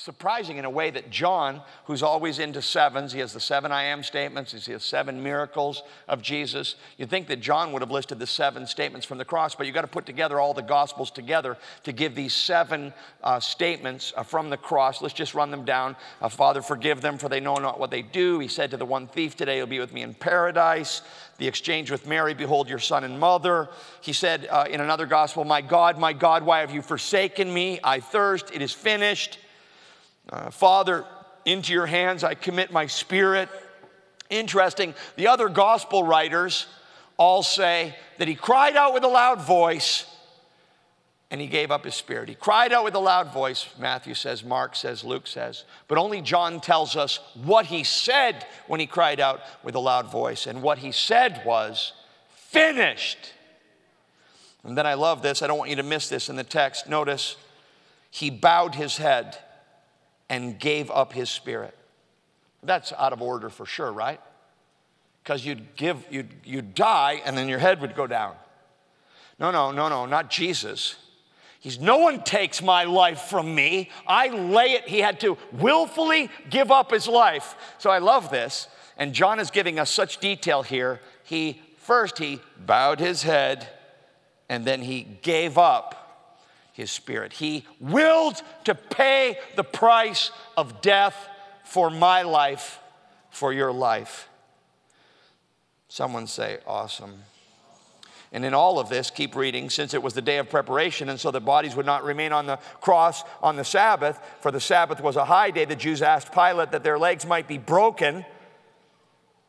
surprising in a way that John, who's always into sevens, he has the 7 I am statements, he has 7 miracles of Jesus. You'd think that John would have listed the 7 statements from the cross, but you've got to put together all the Gospels together to give these 7 statements from the cross. Let's just run them down. Father, forgive them, for they know not what they do. He said to the one thief, today you'll be with me in paradise. The exchange with Mary, behold your son and mother. He said in another gospel, my God, why have you forsaken me? I thirst, it is finished. Father, into your hands I commit my spirit. Interesting, the other gospel writers all say that he cried out with a loud voice and he gave up his spirit. He cried out with a loud voice, Matthew says, Mark says, Luke says. But only John tells us what he said when he cried out with a loud voice. And what he said was, finished. And then I love this. I don't want you to miss this in the text. Notice, he bowed his head and gave up his spirit. That's out of order for sure, right? Because you'd die and then your head would go down. No, not Jesus. No one takes my life from me. I lay it. He had to willfully give up his life. So I love this. And John is giving us such detail here. First he bowed his head and then he gave up his spirit. He willed to pay the price of death for my life, for your life. Someone say, awesome. And in all of this, keep reading, since it was the day of preparation, and so the bodies would not remain on the cross on the Sabbath, for the Sabbath was a high day, the Jews asked Pilate that their legs might be broken.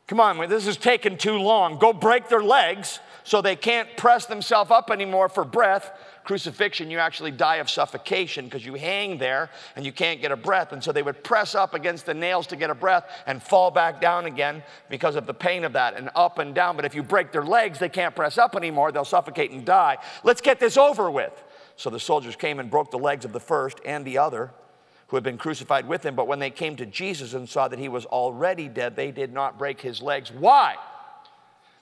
Come on, this is taking too long. Go break their legs so they can't press themselves up anymore for breath. Crucifixion, you actually die of suffocation because you hang there and you can't get a breath. And so they would press up against the nails to get a breath and fall back down again because of the pain of that, and up and down. But if you break their legs, they can't press up anymore. They'll suffocate and die. Let's get this over with. So the soldiers came and broke the legs of the first and the other who had been crucified with him. But when they came to Jesus and saw that he was already dead, they did not break his legs. Why?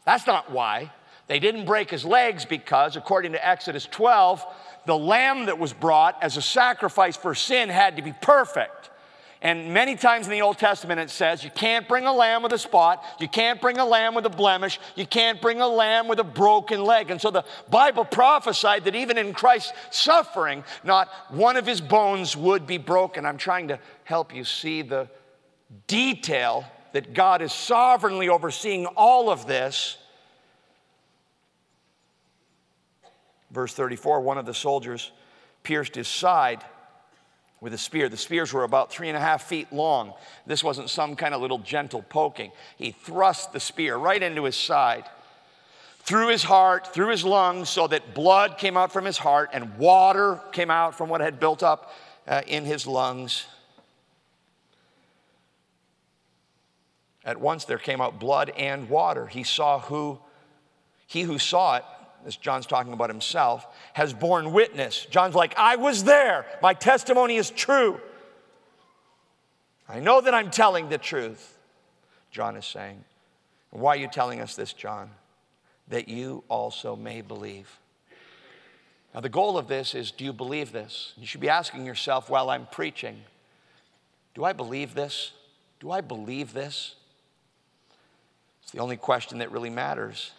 That's not why. They didn't break his legs because, according to Exodus 12, the lamb that was brought as a sacrifice for sin had to be perfect. And many times in the Old Testament it says you can't bring a lamb with a spot, you can't bring a lamb with a blemish, you can't bring a lamb with a broken leg. And so the Bible prophesied that even in Christ's suffering, not one of his bones would be broken. I'm trying to help you see the detail that God is sovereignly overseeing all of this. Verse 34, one of the soldiers pierced his side with a spear. The spears were about 3.5 feet long. This wasn't some kind of little gentle poking. He thrust the spear right into his side, through his heart, through his lungs, so that blood came out from his heart and water came out from what had built up in his lungs. At once there came out blood and water. He who saw it, as John's talking about himself, has borne witness. John's like, I was there. My testimony is true. I know that I'm telling the truth, John is saying. Why are you telling us this, John? That you also may believe. Now, the goal of this is, do you believe this? You should be asking yourself while I'm preaching, do I believe this? Do I believe this? It's the only question that really matters.